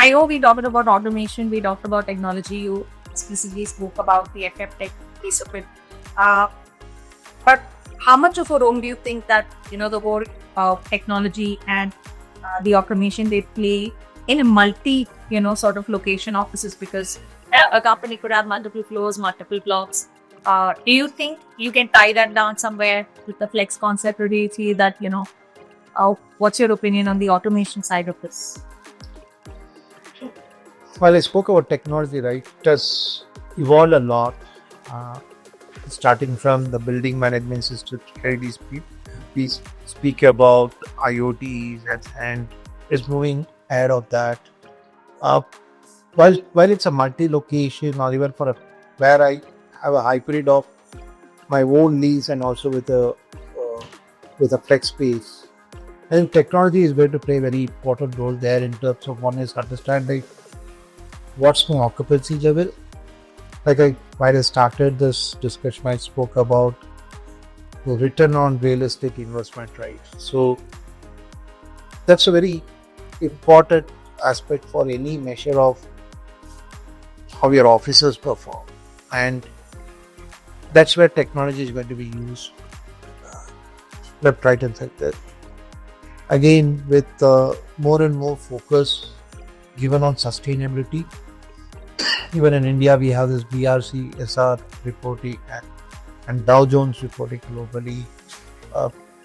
I know we talked about automation, we talked about technology, you explicitly spoke about the FF tech piece of it. Uh, but how much of a role do you think that, the whole technology and the automation they play in a multi, sort of location offices? Because a company could have multiple floors, multiple blocks. Do you think you can tie that down somewhere with the flex concept, or do you see that, what's your opinion on the automation side of this? While I spoke about technology, right, it has evolved a lot, uh, starting from the building management system. We speak about IoTs and is moving ahead of that. Uh, while it's a multi-location or even where I have a hybrid of my own lease and also with a flex space, I think technology is going to play a very important role there in terms of one is understanding what's my occupancy level. While I started this discussion, I spoke about the return on real estate investment, right? So that's a very important aspect for any measure of how your officers perform, and that's where technology is going to be used left, right, and center. Again, with more and more focus given on sustainability. Even in India, we have this BRC SR reporting and Dow Jones reporting globally.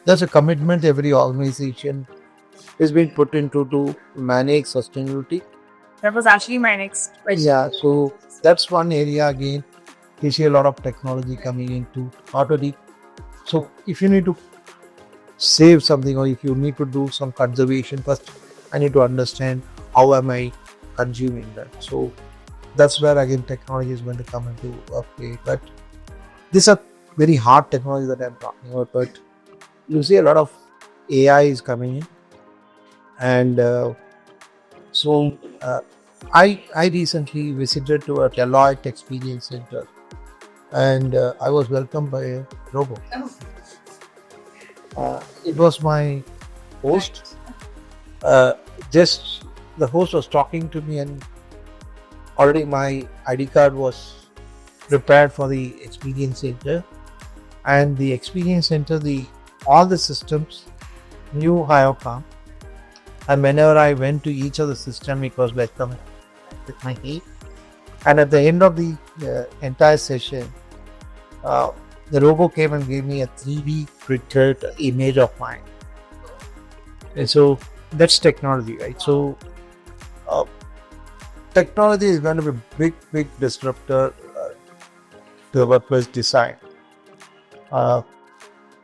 There's a commitment every organization is being put into to manage sustainability. That was actually my next question. Yeah, so that's one area again. You see a lot of technology coming into already. So if you need to save something or if you need to do some conservation, first I need to understand how am I consuming that. So that's where again technology is going to come into play. But these are very hard technology that I'm talking about. But you see a lot of AI is coming in, and I recently visited to a Deloitte Experience Center, and I was welcomed by a robot. It was my host. Just the host was talking to me, and already my ID card was prepared for the experience center, and the experience center, all the systems knew I have come, and whenever I went to each of the system, it was welcome with my name. And at the end of the entire session, the robot came and gave me a 3D printed image of mine. And so that's technology, right? So technology is going to be a big disruptor to the workplace design.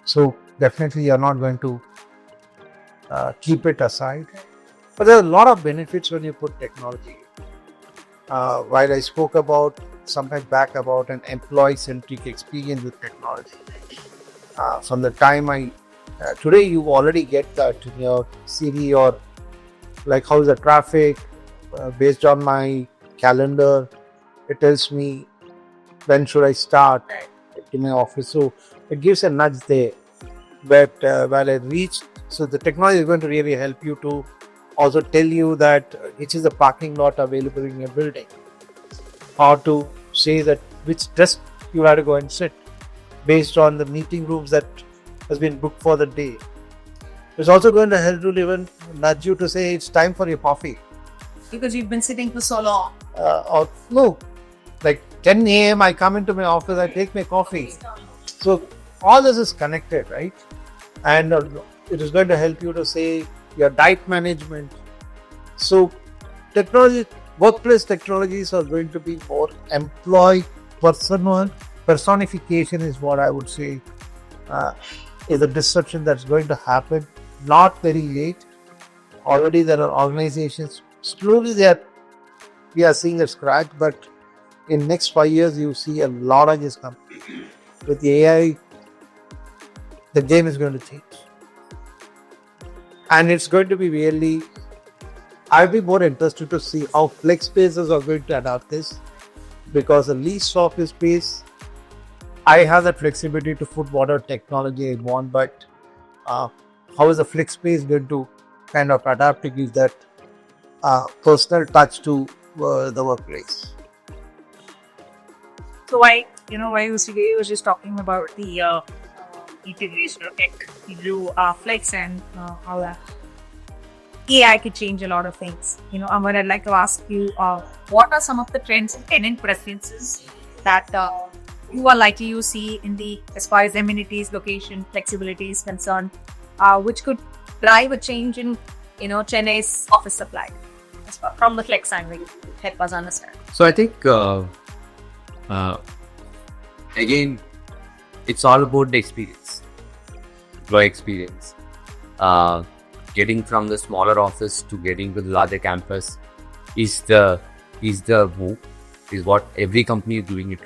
So definitely you're not going to keep it aside. But there are a lot of benefits when you put technology. While I spoke about sometime back about an employee-centric experience with technology. From the time today you already get that in your Siri, or like how's the traffic, based on my calendar, it tells me when should I start in my office. So it gives a nudge there. But while I reach, so the technology is going to really help you to also tell you that which is the parking lot available in your building, or to say that which desk you have to go and sit based on the meeting rooms that has been booked for the day. It's also going to help you even nudge you to say it's time for your coffee. Because you've been sitting for so long. Or no, like 10 a.m. I come into my office, I take my coffee. So all this is connected, right? And it is going to help you to say your diet management. So technology, workplace technologies are going to be more employee personification is what I would say is a disruption that's going to happen not very late. Already there are organizations, slowly we are seeing a scratch, but in next 5 years you see a lot of this company. With the AI, the game is going to change. And it's going to be really, I'll be more interested to see how flex spaces are going to adapt this, because the least office space, I have that flexibility to put whatever technology I want, but how is the flex space going to kind of adapt to give that personal touch to the workplace. So why you was just talking about the integration of tech into Flex and how that AI could change a lot of things. Amar, I'd like to ask you, what are some of the trends and tenant preferences that you are likely to see in the as far as amenities, location, flexibility is concerned, which could drive a change in Chennai's office supply as well, from the Flex angle? Help us understand. So I think again, it's all about the experience, employee experience. Getting from the smaller office to getting to the larger campus is the move. Is what every company is doing it today.